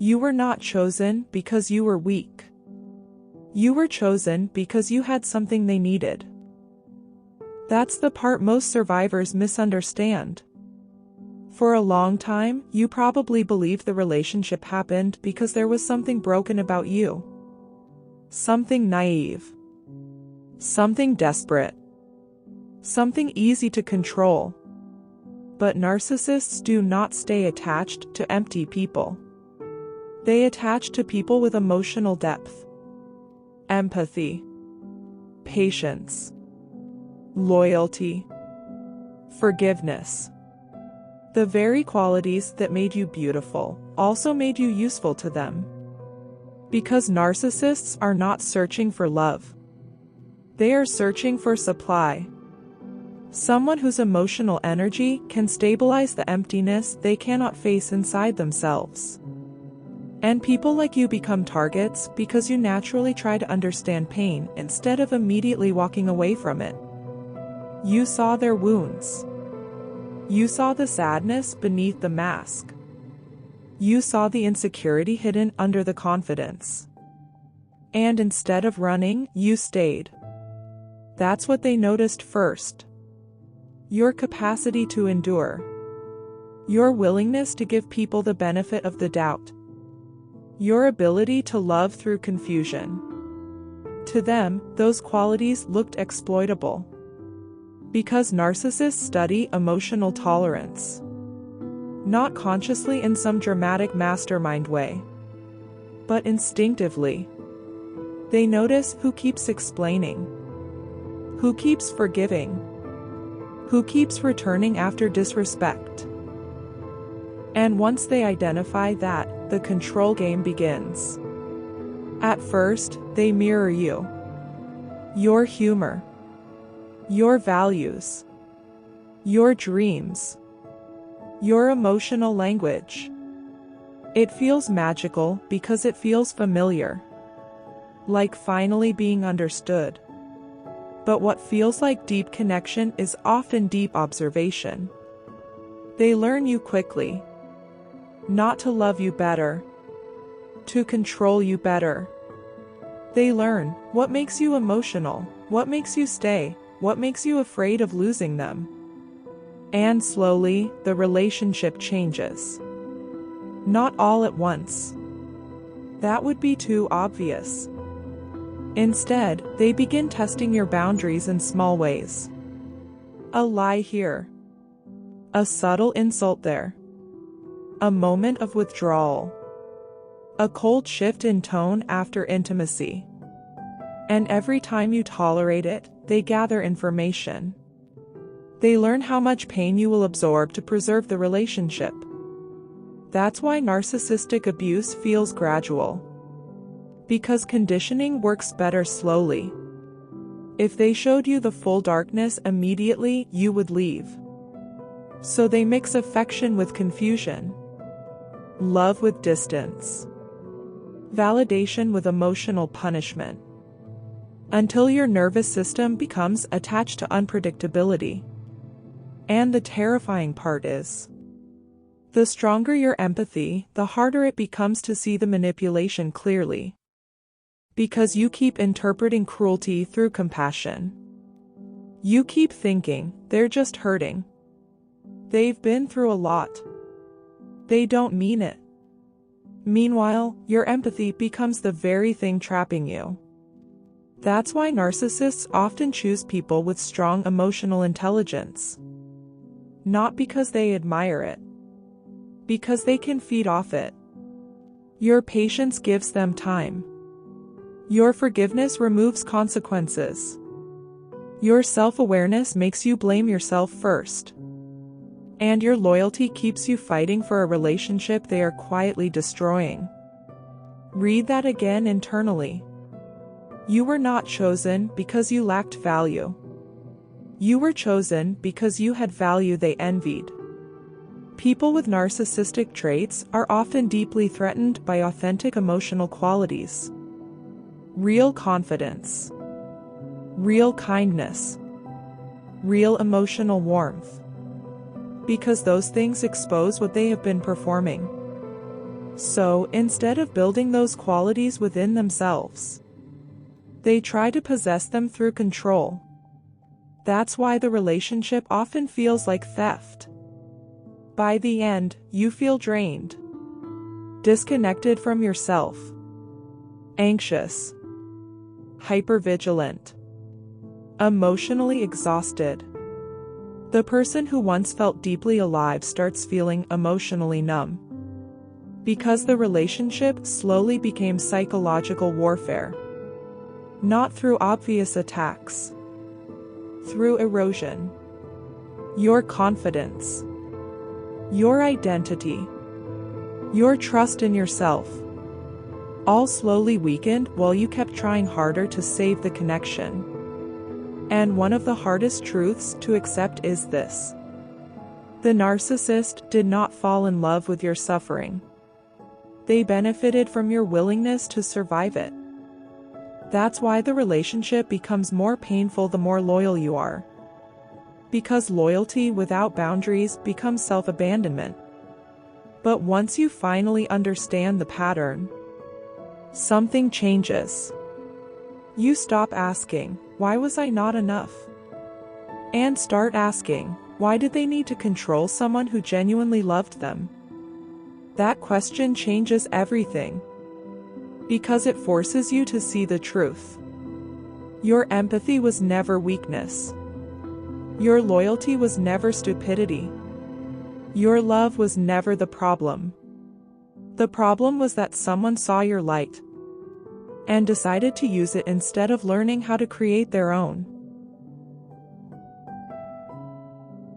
You were not chosen because you were weak. You were chosen because you had something they needed. That's the part most survivors misunderstand. For a long time, you probably believed the relationship happened because there was something broken about you. Something naive. Something desperate. Something easy to control. But narcissists do not stay attached to empty people. They attach to people with emotional depth, empathy, patience, loyalty, forgiveness. The very qualities that made you beautiful also made you useful to them. Because narcissists are not searching for love. They are searching for supply. Someone whose emotional energy can stabilize the emptiness they cannot face inside themselves. And people like you become targets because you naturally try to understand pain instead of immediately walking away from it. You saw their wounds. You saw the sadness beneath the mask. You saw the insecurity hidden under the confidence. And instead of running, you stayed. That's what they noticed first. Your capacity to endure. Your willingness to give people the benefit of the doubt. Your ability to love through confusion. To them, those qualities looked exploitable. Because narcissists study emotional tolerance. Not consciously in some dramatic mastermind way, but instinctively. They notice who keeps explaining, who keeps forgiving, who keeps returning after disrespect. And once they identify that, the control game begins. At first, they mirror you. Your humor. Your values. Your dreams. Your emotional language. It feels magical because it feels familiar. Like finally being understood. But what feels like deep connection is often deep observation. They learn you quickly. Not to love you better. To control you better. They learn what makes you emotional, what makes you stay, what makes you afraid of losing them. And slowly, the relationship changes. Not all at once. That would be too obvious. Instead, they begin testing your boundaries in small ways. A lie here. A subtle insult there. A moment of withdrawal. A cold shift in tone after intimacy. And every time you tolerate it, they gather information. They learn how much pain you will absorb to preserve the relationship. That's why narcissistic abuse feels gradual. Because conditioning works better slowly. If they showed you the full darkness immediately, you would leave. So they mix affection with confusion. Love with distance. Validation with emotional punishment. Until your nervous system becomes attached to unpredictability. And the terrifying part is, the stronger your empathy, the harder it becomes to see the manipulation clearly. Because you keep interpreting cruelty through compassion. You keep thinking, they're just hurting. They've been through a lot. They don't mean it. Meanwhile, your empathy becomes the very thing trapping you. That's why narcissists often choose people with strong emotional intelligence. Not because they admire it. Because they can feed off it. Your patience gives them time. Your forgiveness removes consequences. Your self-awareness makes you blame yourself first. And your loyalty keeps you fighting for a relationship they are quietly destroying. Read that again internally. You were not chosen because you lacked value. You were chosen because you had value they envied. People with narcissistic traits are often deeply threatened by authentic emotional qualities. Real confidence. Real kindness. Real emotional warmth. Because those things expose what they have been performing. So, instead of building those qualities within themselves, they try to possess them through control. That's why the relationship often feels like theft. By the end, you feel drained, disconnected from yourself, anxious, hypervigilant, emotionally exhausted. The person who once felt deeply alive starts feeling emotionally numb, because the relationship slowly became psychological warfare. Not through obvious attacks, through erosion. Your confidence, your identity, your trust in yourself, all slowly weakened while you kept trying harder to save the connection. And one of the hardest truths to accept is this: the narcissist did not fall in love with your suffering. They benefited from your willingness to survive it. That's why the relationship becomes more painful the more loyal you are. Because loyalty without boundaries becomes self-abandonment. But once you finally understand the pattern, something changes. You stop asking, "Why was I not enough?" and start asking, "Why did they need to control someone who genuinely loved them?" That question changes everything, because it forces you to see the truth. Your empathy was never weakness. Your loyalty was never stupidity. Your love was never the problem. The problem was that someone saw your light and decided to use it instead of learning how to create their own.